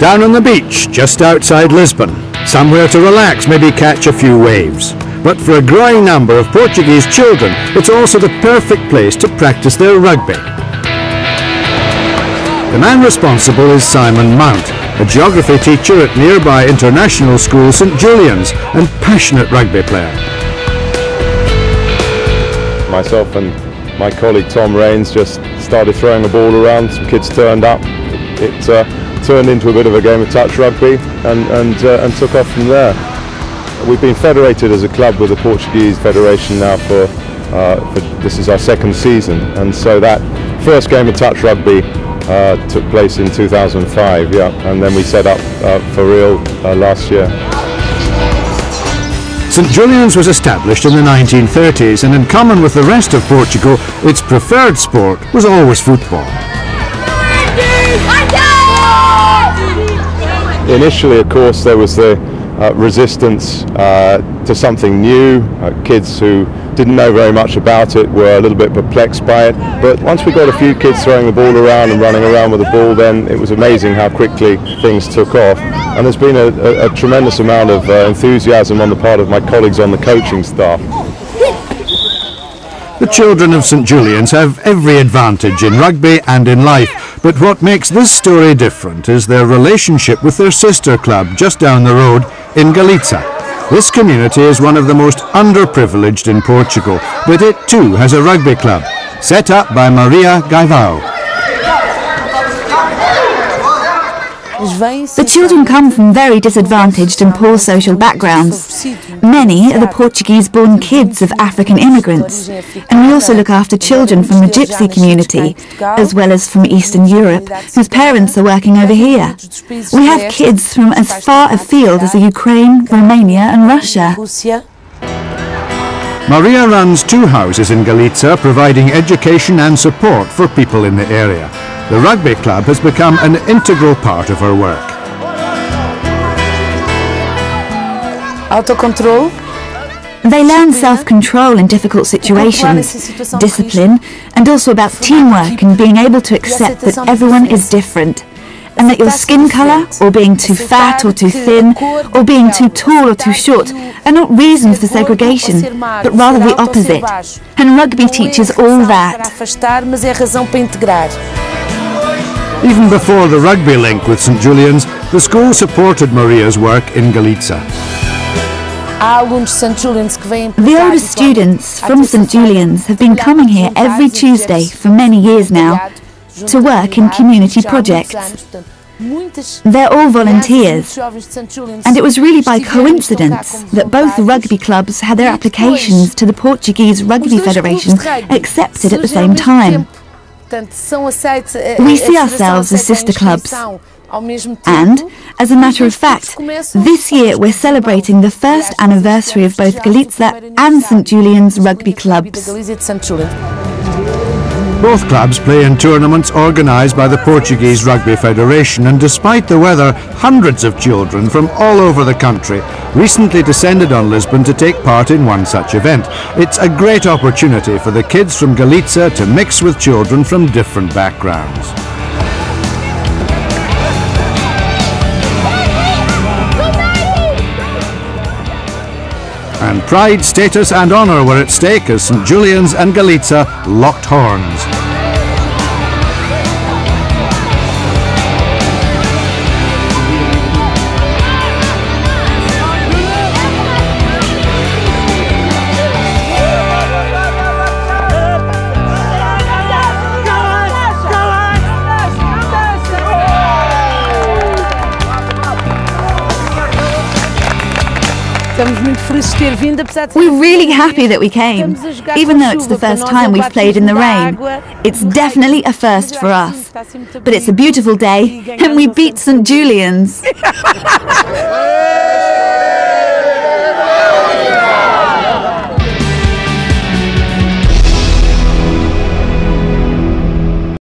Down on the beach, just outside Lisbon. Somewhere to relax, maybe catch a few waves. But for a growing number of Portuguese children, it's also the perfect place to practice their rugby. The man responsible is Simon Mount, a geography teacher at nearby international school St Julian's and passionate rugby player. Myself and my colleague Tom Rains just started throwing the ball around. Some kids turned up. It turned into a bit of a game of touch rugby and took off from there. We've been federated as a club with the Portuguese Federation now for this is our second season, and so that first game of touch rugby took place in 2005, and then we set up for real last year. St Julian's was established in the 1930s, and in common with the rest of Portugal, its preferred sport was always football. Initially, of course, there was the resistance to something new. Kids who didn't know very much about it were a little bit perplexed by it. But once we got a few kids throwing the ball around and running around with the ball, then it was amazing how quickly things took off. And there's been a tremendous amount of enthusiasm on the part of my colleagues on the coaching staff. The children of St Julian's have every advantage in rugby and in life, but what makes this story different is their relationship with their sister club just down the road in Galiza. This community is one of the most underprivileged in Portugal, but it too has a rugby club, set up by Maria Gaivao. The children come from very disadvantaged and poor social backgrounds. Many are the Portuguese-born kids of African immigrants, and we also look after children from the Gypsy community, as well as from Eastern Europe, whose parents are working over here. We have kids from as far afield as the Ukraine, Romania and Russia. Maria runs 2 houses in Galiza, providing education and support for people in the area. The rugby club has become an integral part of her work. They learn self-control in difficult situations, discipline, and also about teamwork and being able to accept that everyone is different, and that your skin colour, or being too fat or too thin, or being too tall or too short, are not reasons for segregation, but rather the opposite. And rugby teaches all that. Even before the rugby link with St Julian's, the school supported Maria's work in Galiza. The older students from St Julian's have been coming here every Tuesday for many years now to work in community projects. They're all volunteers, and it was really by coincidence that both rugby clubs had their applications to the Portuguese Rugby Federation accepted at the same time. We see ourselves as sister clubs, and, as a matter of fact, this year we're celebrating the first anniversary of both Galiza and St Julian's rugby clubs. Both clubs play in tournaments organised by the Portuguese Rugby Federation, and despite the weather, hundreds of children from all over the country recently descended on Lisbon to take part in one such event. It's a great opportunity for the kids from Galiza to mix with children from different backgrounds. And pride, status and honour were at stake as St Julian's and Galiza locked horns. We're really happy that we came, even though it's the first time we've played in the rain. It's definitely a first for us. But it's a beautiful day, and we beat St Julian's.